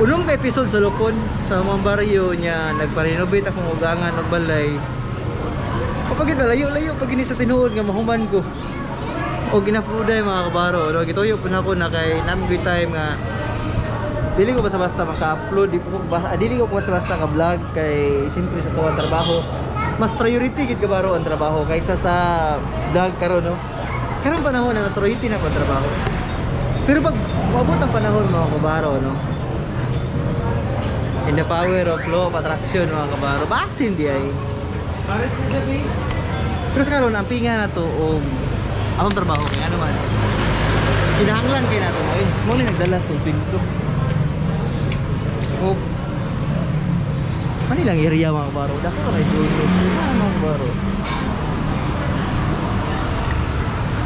unong ka episode sa Lopon sa mga baryo niya nagpa-renovate akong ugangan og balay. Kapag ito layo-layo pag ini sa tinuod nga mahuman ko. O gina-upload mga kabaro, no gituyo po na ako na kay namin good time nga dili ko basta-basta maka-upload, dili ko basta-basta ka-vlog kay siyempre sa tuwa trabaho. Mas priority gid kabaro ang trabaho kaysa sa vlog karon no. Karong panahon na mas priority na pag trabaho. Pero pag maabot ang panahon mga kabaro no. In the power of law of attraction mga kabaro, basin di ay. Pero sa karon ang pinga na to og akong trabaho kay ano man. Kinahanglan kay nato mo mo ni nagdalas ng swing to. Og Manilang area mga kabaro. Dako ka kay dulo. Mga kabaro.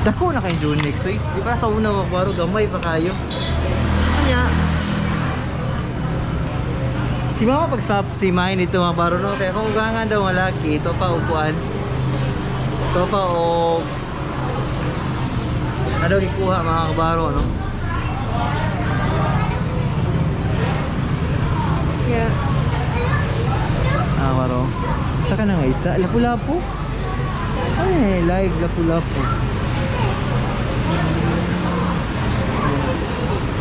Dako na kay Junix. So, di para sa una mga kabaro, gamay pa kayo. Kanya si mama pag-stop si Main ito mga kabaro no. Kaya kung ugangan daw mga laki, ito pa upuan. Ito pa o ano kikuha mga kabaro no. Yeah. Waro. Saka na nga isda. Lapu-lapu. Ay, live lapu-lapu.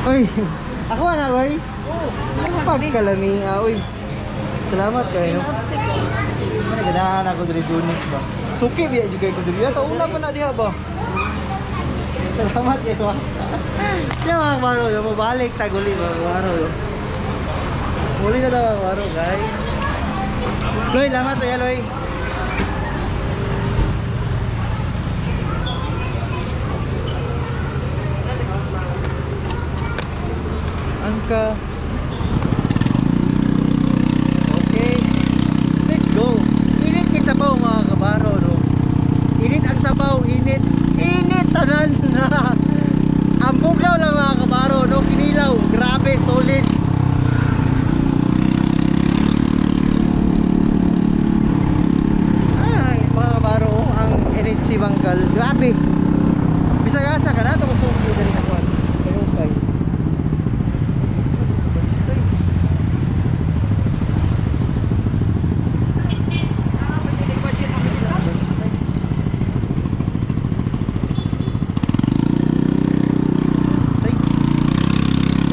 Uy, ako na, oy. Pagkalami, uy. Salamat kayo. Nagadahan ako diri Junix ba. Suki biya juga ko diri. Sa una pa na diha ba. Salamat kayo. Yung mga baro, yung mabalik taguli mga baro. Muli na daw mga baro, guys. Loy, salamat ya, Loy. Angka. Okay. Let's go. Init kit sabaw mga kabaro, no. Init ang sabaw, init. Init tanan na. Ang buglaw lang mga kabaro, no. Kinilaw, grabe, solid. Ay, mga kabaro, ang energy bangkal, grabe. Bisag-asa ka na, ito ko suki na rin ako. Kayo, kayo.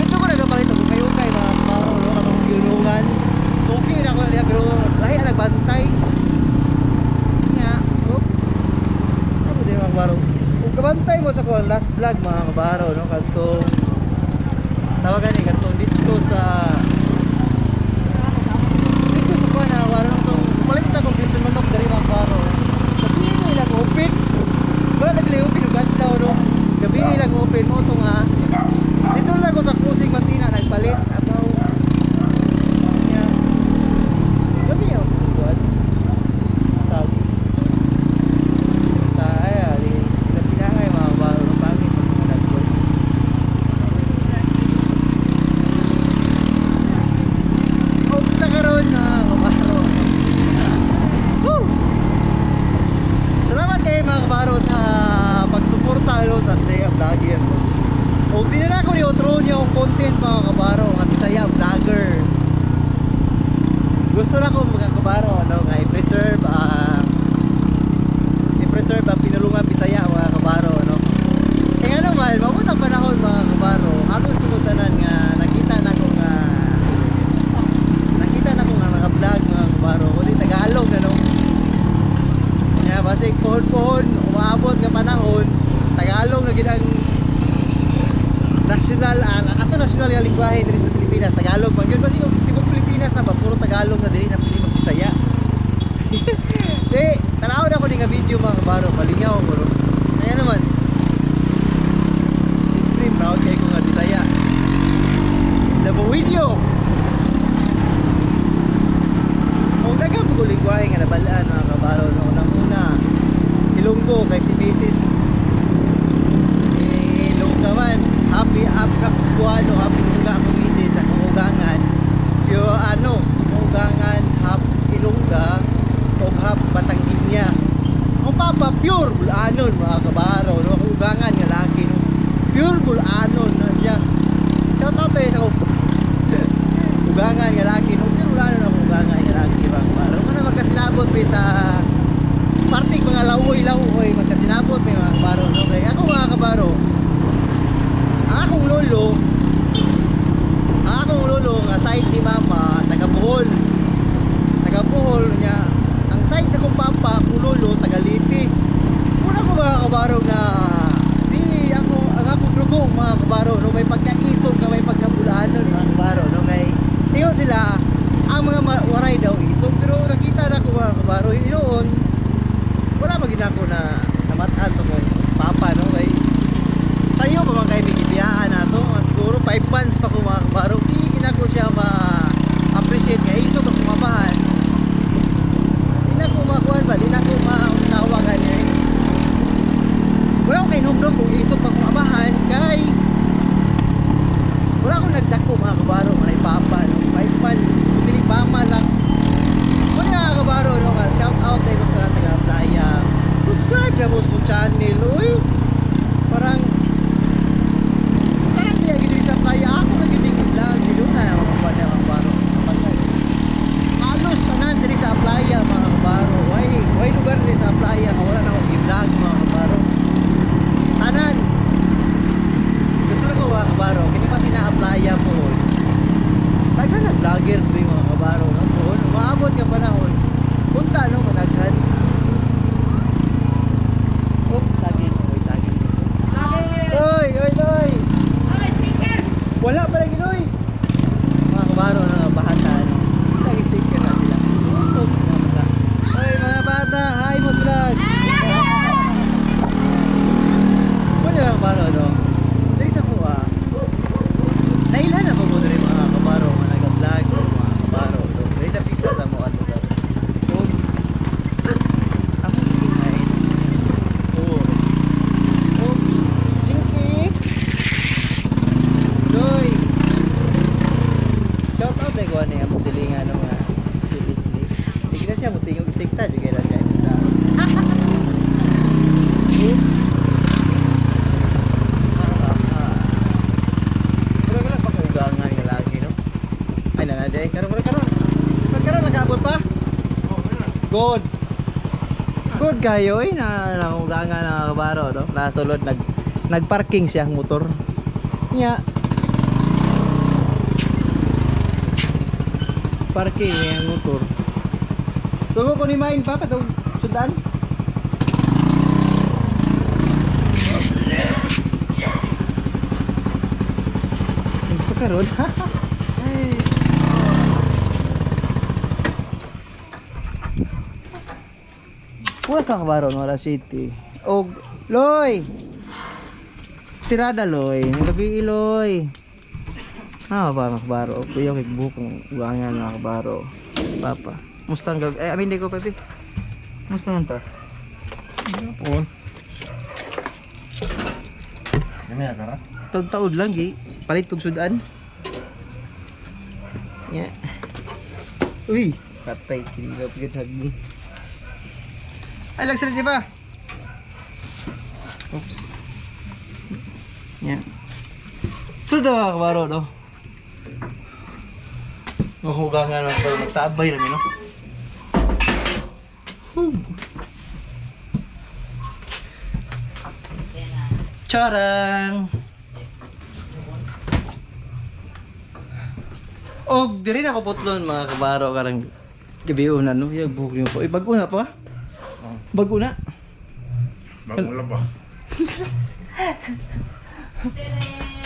Dito ko nagapalit ako kayo kay mga kabaro, no, katong gilungan. Suki na ako niya, pero lahi ang nagbantay. Nga, oh. Ano din mga kabaro? Kung kabantay mo sa ko last vlog mga kabaro, no, katong tawagan ni katong dito sa kuha na wala nang palit ta kong kitchen manok dari mga kabaro. Gabi nila open. Wala na sila open ug adlaw, no. Gabi nila open mo to nga. Dito lang ko sa cruising Matina nagpalit abaw. Yeah. Gabi yo buat. Sag. Saya di pinangay mga kabaro ng pangit ng nagbuhat. Sa karon na kabaro. Woo! Salamat kayo mga kabaro sa pagsuporta sa Bisaya Vlogger. O di na ako ni-outro niyo ang content mga kabaro, ang Bisaya Vlogger. Gusto na ko mga kabaro, no, nga i-preserve ang pinulungan Bisaya mga kabaro, no. Kaya naman, mabutang panahon mga kabaro, halos kumutanan nga nakita na ko nga naka-vlog mga kabaro, kundi Tagalog na, no. Kaya basig pohon-pohon, umaabot nga panahon, Tagalog na ginang national, ato national nga lingwahe diri sa Pilipinas, Tagalog man yun. Basig tibok Pilipinas na ba, puro Tagalog na dili na pili mag-Bisaya. Tanaw na ko ni nga video mga kabaro, malingaw ko, no. Kaya naman, siyempre proud kayo ko nga Bisaya. Dabo video! Kung dagang po lingwahe nga nabalaan mga kabaro, no, unang-una Ilonggo kay si Mrs. Ilongga man, happy Cebuano, happy Ilongga ako Mrs. Ang ugangan yo ano, ugangan hap Ilongga o hap Batangginya. Ang papa pure Bulanon mga kabaro, no, ang ugangan nga laki, no, pure Bulanon na siya. Shout out tayo sa ugangan nga laki, no, pure Bulanon ang ugangan nga laki mga kabaro. Mana magkasinabot pa sa parting mga lawoy magkasinabot may mga kabaro, no. Kaya ako mga kabaro, ang akong lolo nga side ni mama taga Bohol niya, ang side sa kong papa akong lolo taga Liti. Una ko mga kabaro na di ako ang akong dugo mga kabaro, no, may pagkaisog nga may pagkabulanon mga kabaro, no. Kay ingon sila ang mga waray daw isog, pero nakita na ko mga kabaro yun. Wala magina ko na namataan to kong papa, no. Kay tayo pa mga kayo bigibiyaan na to, siguro 5 months pa ko mga kabaro, di ginako siya ma-appreciate nga isog ako mabahan. Di na ko makuhan ba, di na ko matawagan niya. Wala ko kay numero kung isog pa kong amahan, kay wala akong nagdako mga kabaro, malay papa, no. 5 months, hindi pama lang. Kung mga kabaro, no, shout out tayo sa taga-playa, subscribe na mo sa channel, uy. Parang di lagi sa playa ako nagiging vlog, di doon na ako pa na kabaro. kabaro, no? Dari sa kuha. Nailan na po mo rin mga kabaro, mga nag-vlog, mga kabaro. No? Dari lapit ka sa mga lugar. So, ako kinain. Oh. Oops. Jinky. Doy. Shout out ay kuha niya mo silingan ng mga si Leslie. Sige na siya, mutingog steak ta, sige na siya. Ay na na day, karon nag-abot pa. Good. Good kayo na nakuganga na kabaro no. Nasulod nagparking siya ang motor. Nya. Parking ang motor. Sugo ko ni main pa katong sudan. Gusto karon. Pura sa kabaro no, Wala City. Og Loy. Tirada Loy, nagabi Loy. Ah, ba makabaro. Kuya kay buhok ng ugangan ng kabaro. Papa. Musta ang gabi? Amin di ko pepe. Musta man ta? Oo. Gani ka ra? Taud-taud lang gi. Palit tug sudan. Ya. Uy, patay kini ga pigit hagi. Ay lagsir di ba? Oops. Ya. Sudah kabaro no. Mahugangan na pero magsabay rin no. Charang. Og diri na ko putlon mga kabaro karang gabiunan no. Yung buhok niyo po. Bago na pa. Bago na. Bago lang ba?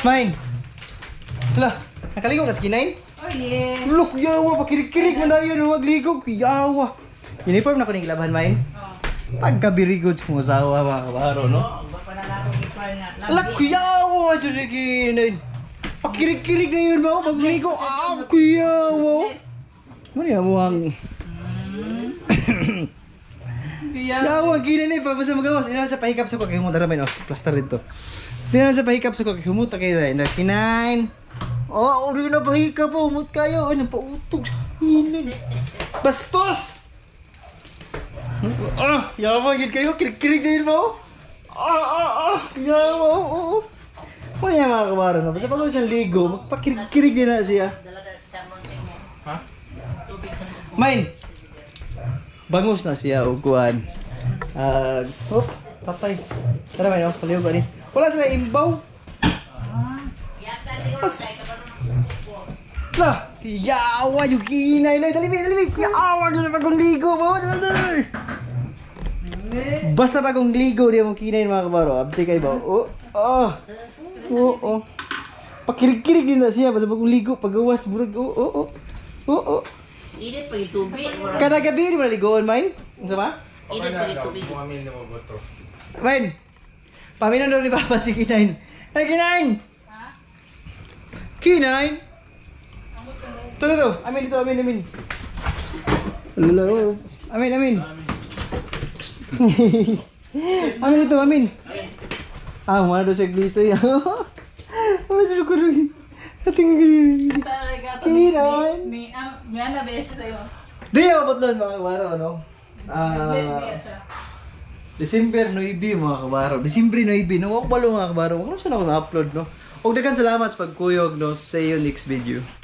Main. Hala, nakaligo na sa kinain? Oye. Look, yawa, pakirig-kirig na yun, magligo, yawa. Uniform na ko ng laban, Main. Pagkabirigod sa mga asawa, mga kabaro, no? Alak, yawa, dyan na kinain. Pakirig-kirig na yun, ba? Magligo, yawa. Mani mo ang... Yawa, kinain eh, papasa magawas. Ina sa pahikap sa kakihumot, aramin, oh, plaster dito. Ina sa pahikap sa kakihumot, kayo na kinain. Oh, uri na pahikap po, umot kayo. Ay, napautog sa hinin. Bastos! Yawa, yun kayo, kirig-kirig na yun mo. Yawa, oo. Ano yan mga kabaro na? Basta pag siyang ligo, magpakirig-kirig din na siya. Ha? Main! Bangus na siya, uguan. Patay. Tara, Main, oh, kaliw ba rin? Wala sila imbaw. Lah, yawa yung kinay na. Dali, yawa, gila pagong ligo mo. Basta pagong ligo, di mo kinay mga kabaro. Abdi kayo ba? Pakirig-kirig din na siya. Basta pagong ligo, pagawas, burag. Init pa yung tubig. Kada gabi, di mo naligoon, Main? Ano sa ba? Init pa yung tubig. Kumamin na mo boto. Main, paminan daw ni Papa si Kinain. Hey, Kinain! Kinain! Tuh. Amin dito, amin. Hello. Amin. Amin dito, amin. Mana doon sa glisoy. Ano sa ko rin? Ating gini. Kinain! May ana beses sa'yo. Di ako batlon mga kabaro, ano? December 9 mga kabaro. December 9, no? Huwag balo mga kabaro. Huwag na siya na ako na-upload, no? Huwag dagan salamat sa pagkuyog, no? Sa iyo next video.